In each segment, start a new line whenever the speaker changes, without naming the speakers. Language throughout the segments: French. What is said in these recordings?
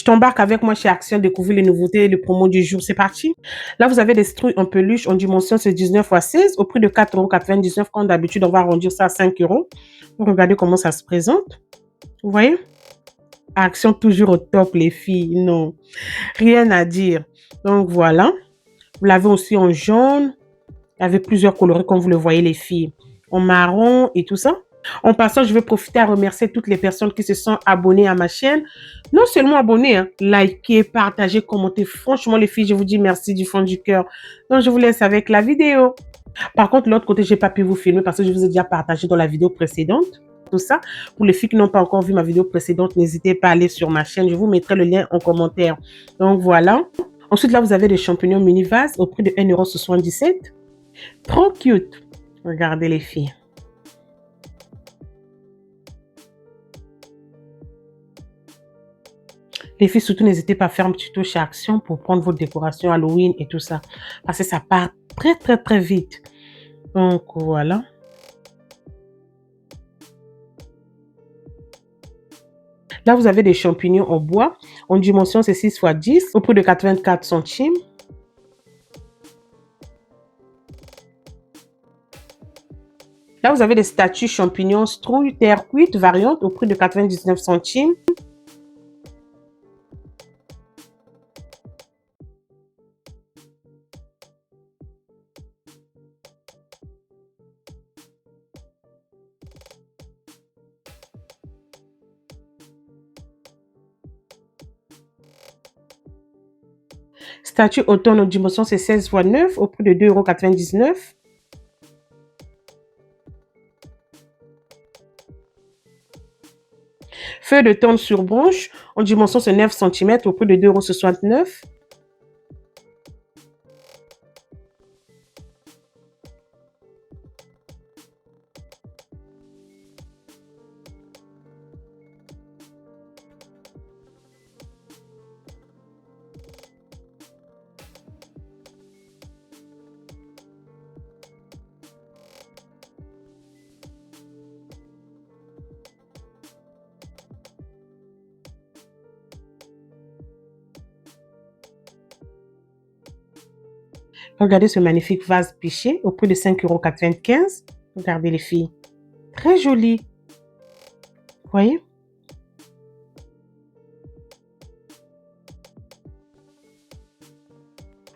t'embarque avec moi chez Action, découvrir les nouveautés et les promos du jour. C'est parti. Là, vous avez des citrouilles en peluche en dimension, c'est 19 x 16 au prix de 4,99 €. Comme d'habitude, on va arrondir ça à 5 €. Regardez comment ça se présente. Vous voyez? Action toujours au top, les filles. Non, rien à dire. Donc, voilà. Vous l'avez aussi en jaune, avec plusieurs coloris, comme vous le voyez, les filles. En marron et tout ça. En passant, je vais profiter à remercier toutes les personnes qui se sont abonnées à ma chaîne. Non seulement abonnées, hein, likez, partagez, commentez. Franchement, les filles, je vous dis merci du fond du cœur. Donc, je vous laisse avec la vidéo. Par contre, l'autre côté, je n'ai pas pu vous filmer parce que je vous ai déjà partagé dans la vidéo précédente. Tout ça. Pour les filles qui n'ont pas encore vu ma vidéo précédente, n'hésitez pas à aller sur ma chaîne. Je vous mettrai le lien en commentaire. Donc, voilà. Ensuite, là, vous avez des champignons mini vases au prix de 1,77 €. Trop cute. Regardez les filles. Les filles, surtout, n'hésitez pas à faire un petit tour chez Action pour prendre votre décoration Halloween et tout ça. Parce que ça part très, très, très vite. Donc, voilà. Là, vous avez des champignons en bois. En dimension, c'est 6 x 10 au prix de 84 centimes. Là, vous avez des statues champignons strouille terre cuite variante au prix de 99 centimes. Statue automne en dimension, c'est 16 x 9 au prix de 2,99 €. Feuille de tôle sur branche en dimension, c'est 9 cm au prix de 2,69 €. Regardez ce magnifique vase piché au prix de 5,95 €. Regardez les filles. Très joli. Vous voyez?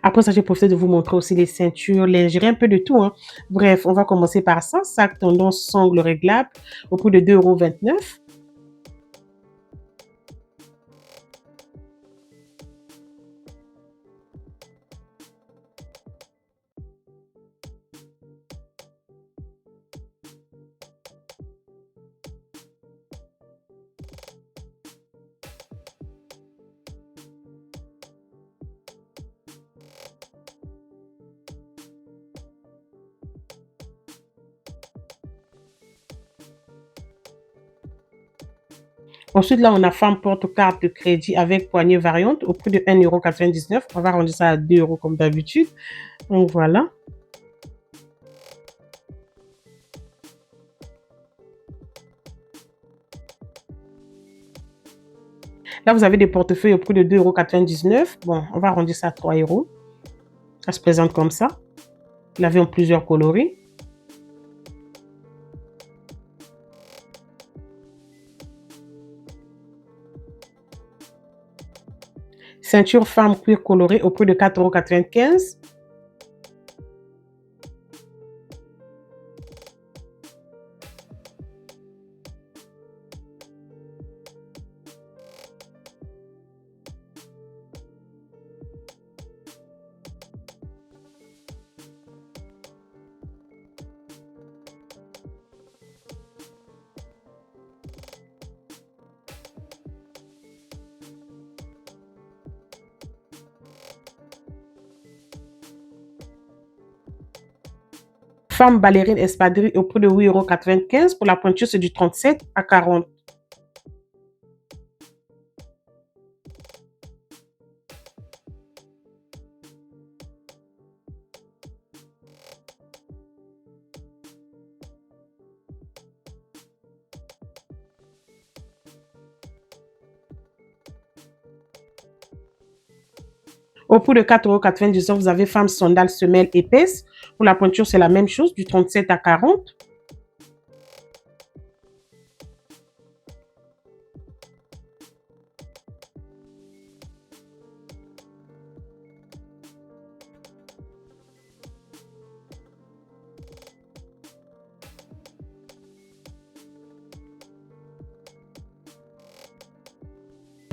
Après ça, j'ai profité de vous montrer aussi les ceintures, lingerie, un peu de tout, hein. Bref, on va commencer par ça. Sac tendance sangle réglable au prix de 2,29 €. Ensuite, là, on a femme porte-carte de crédit avec poignée variante au prix de 1,99 €. On va rendre ça à 2 € comme d'habitude. Donc, voilà. Là, vous avez des portefeuilles au prix de 2,99 €. Bon, on va arrondir ça à 3 €. Ça se présente comme ça. Vous l'avez en plusieurs coloris. Ceinture femme cuir colorée au prix de 4,95 €. Femme ballerine espadrille au prix de 8,95 €. Pour la pointure, c'est du 37 à 40. Au prix de 4,99 €, vous avez femme sandales semelle épaisse. Pour la pointure, c'est la même chose, du 37 à 40.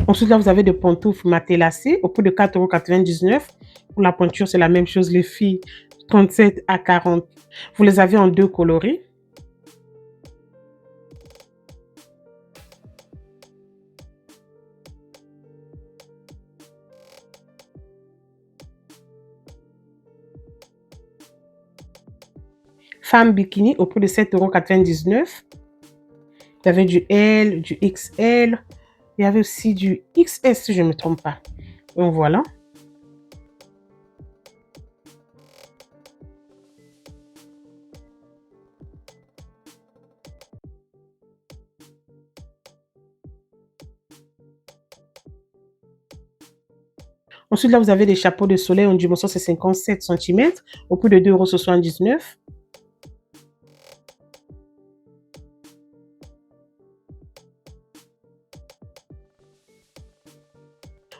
Ensuite, là, vous avez des pantoufles matelassées au prix de 4,99 €. Pour la pointure, c'est la même chose, les filles, 37 à 40. Vous les avez en deux coloris. Femme bikini au prix de 7,99 €. Il y avait du L, du XL. Il y avait aussi du XS, si je ne me trompe pas. Donc, voilà. Ensuite, là, vous avez des chapeaux de soleil en dimension, c'est 57 cm au prix de 2,79 €.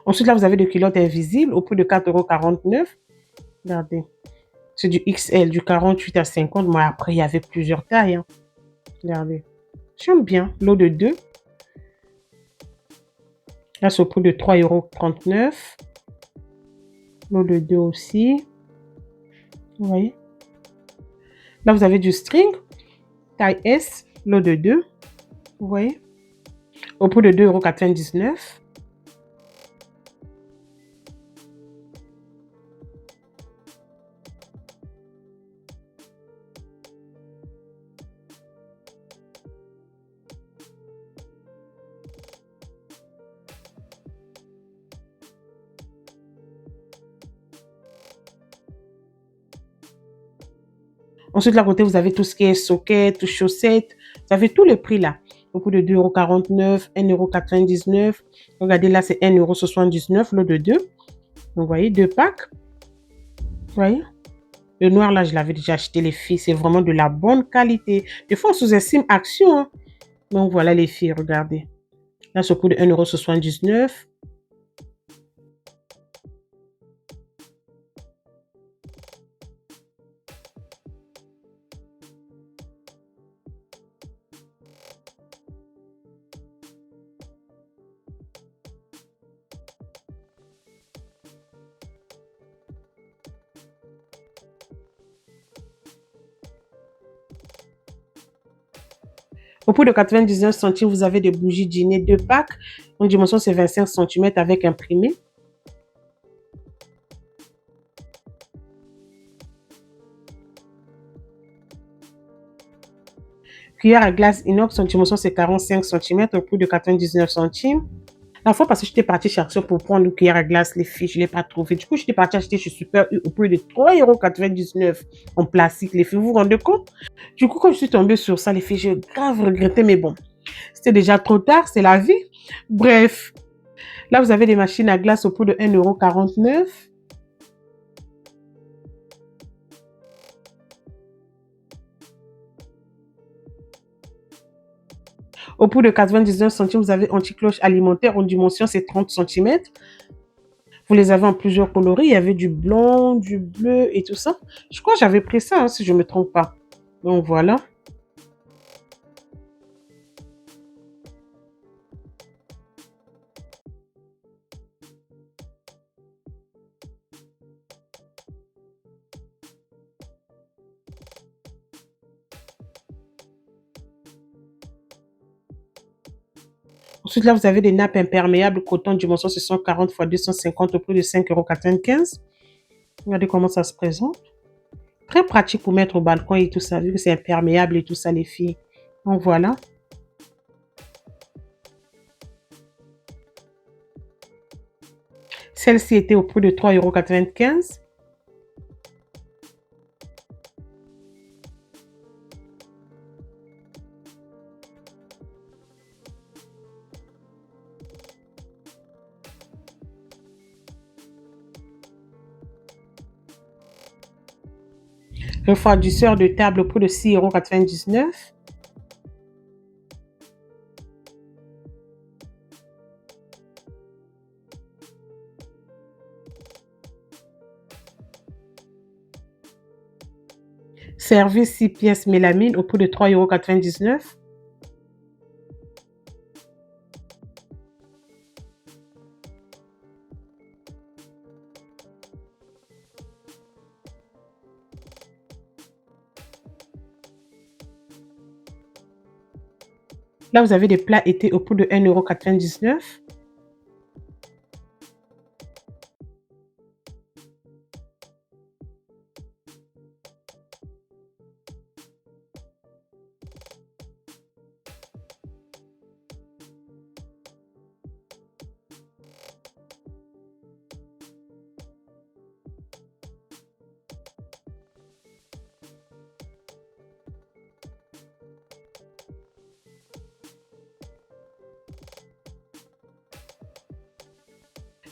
Ensuite, là, vous avez des culottes invisibles au prix de 4,49 €. Regardez. C'est du XL, du 48 à 50. Moi, après, il y avait plusieurs tailles. Hein. Regardez. J'aime bien. Lot de 2. Là, c'est au prix de 3,39 €. Lot de 2 aussi. Vous voyez. Là, vous avez du string. Taille S. Lot de 2. Vous voyez. Au prix de 2,99 €. Ensuite, de là côté, vous avez tout ce qui est socket, chaussettes. Vous avez tous les prix là. Au prix de 2,49 €, 1,99 €. Regardez là, c'est 1,79 €, lot de 2. Donc, vous voyez, 2 packs. Vous voyez. Le noir là, je l'avais déjà acheté, les filles. C'est vraiment de la bonne qualité. Des fois, on sous-estime Action. Hein. Donc, voilà les filles, regardez. Là, c'est au prix de 1,79 €. Au prix de 99 centimes, vous avez des bougies dîner 2 packs. En dimension, c'est 25 cm avec imprimé. Cuillère à glace inox, en dimension, c'est 45 cm au prix de 99 centimes. La fois parce que j'étais partie chez Action pour prendre une cuillère à glace, les filles, je ne l'ai pas trouvé. Du coup, j'étais partie acheter chez Super U au prix de 3,99 € en plastique, les filles. Vous vous rendez compte? Du coup, quand je suis tombée sur ça, les filles, j'ai grave regretté, mais bon, c'était déjà trop tard, c'est la vie. Bref, là, vous avez des machines à glace au prix de 1,49 €. Au prix de 99 centimes, vous avez anti-cloche alimentaire en dimension, c'est 30 cm. Vous les avez en plusieurs coloris. Il y avait du blanc, du bleu et tout ça. Je crois que j'avais pris ça, hein, si je ne me trompe pas. Donc voilà. Ensuite, là, vous avez des nappes imperméables coton dimension 640 x 250 au prix de 5,95 €. Regardez comment ça se présente. Très pratique pour mettre au balcon et tout ça, vu que c'est imperméable et tout ça, les filles. Donc voilà. Celle-ci était au prix de 3,95 €. Refroidisseur de table au prix de 6,99 €. Service 6 pièces mélamine au prix de 3,99 €. Là, vous avez des plats été au prix de 1,99 €.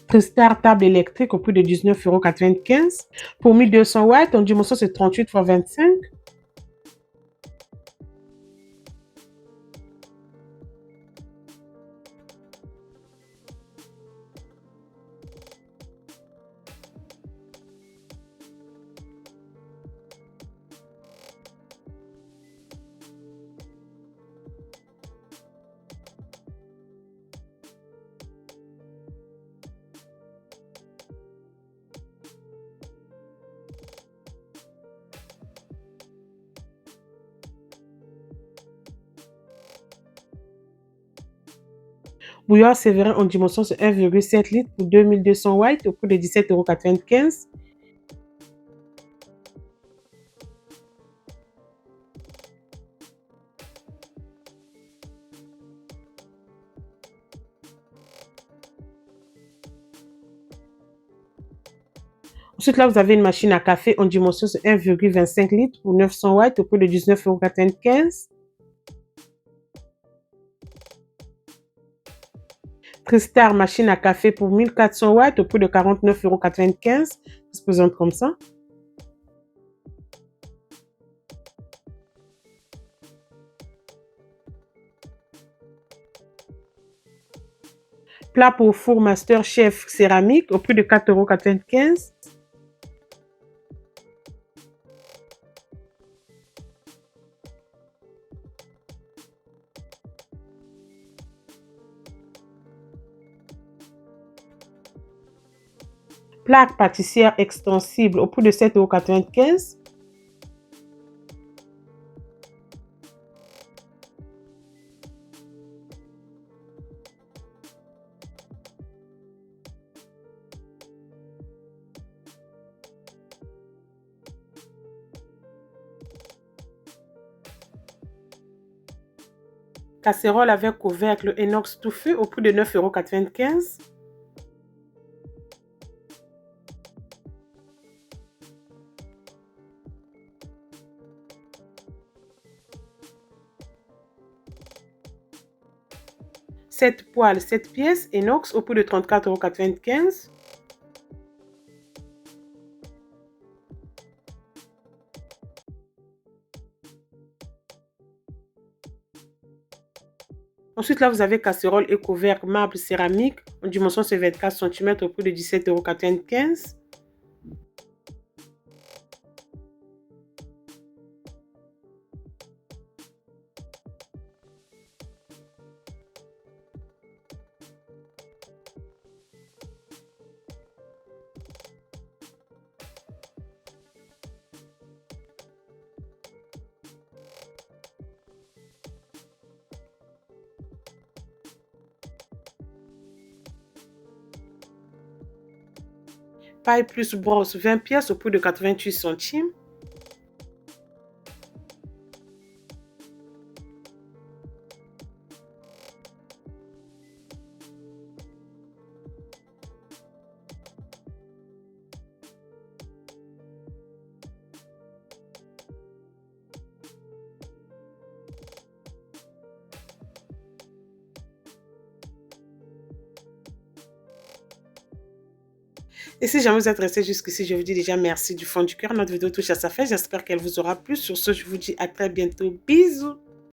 Tristar table électrique au prix de 19,95 €. Pour 1200 watts, en dimension, c'est 38 x 25. Bouillard Sévérin en dimension, c'est 1,7 litres pour 2200 watts au prix de 17,95 €. Ensuite, là, vous avez une machine à café en dimension, c'est 1,25 litres pour 900 watts au prix de 19,95 €. Tristar machine à café pour 1400 watts au prix de 49,95 €. Ça se présente comme ça. Plat pour four Master Chef céramique au prix de 4,95 €. Plaque pâtissière extensible au prix de 7,95 €. Casserole avec couvercle inox touffue au prix de 9,95 €. Sept poêles, 7 pièces inox au prix de 34,95 €. Ensuite, là, vous avez casserole et couvercle marbre céramique en dimension, c'est 24 cm au prix de 17,95 €. Paille plus brosse, 20 pièces au prix de 88 centimes. Et si jamais vous êtes resté jusqu'ici, je vous dis déjà merci du fond du cœur. Notre vidéo touche à sa fin. J'espère qu'elle vous aura plu. Sur ce, je vous dis à très bientôt. Bisous.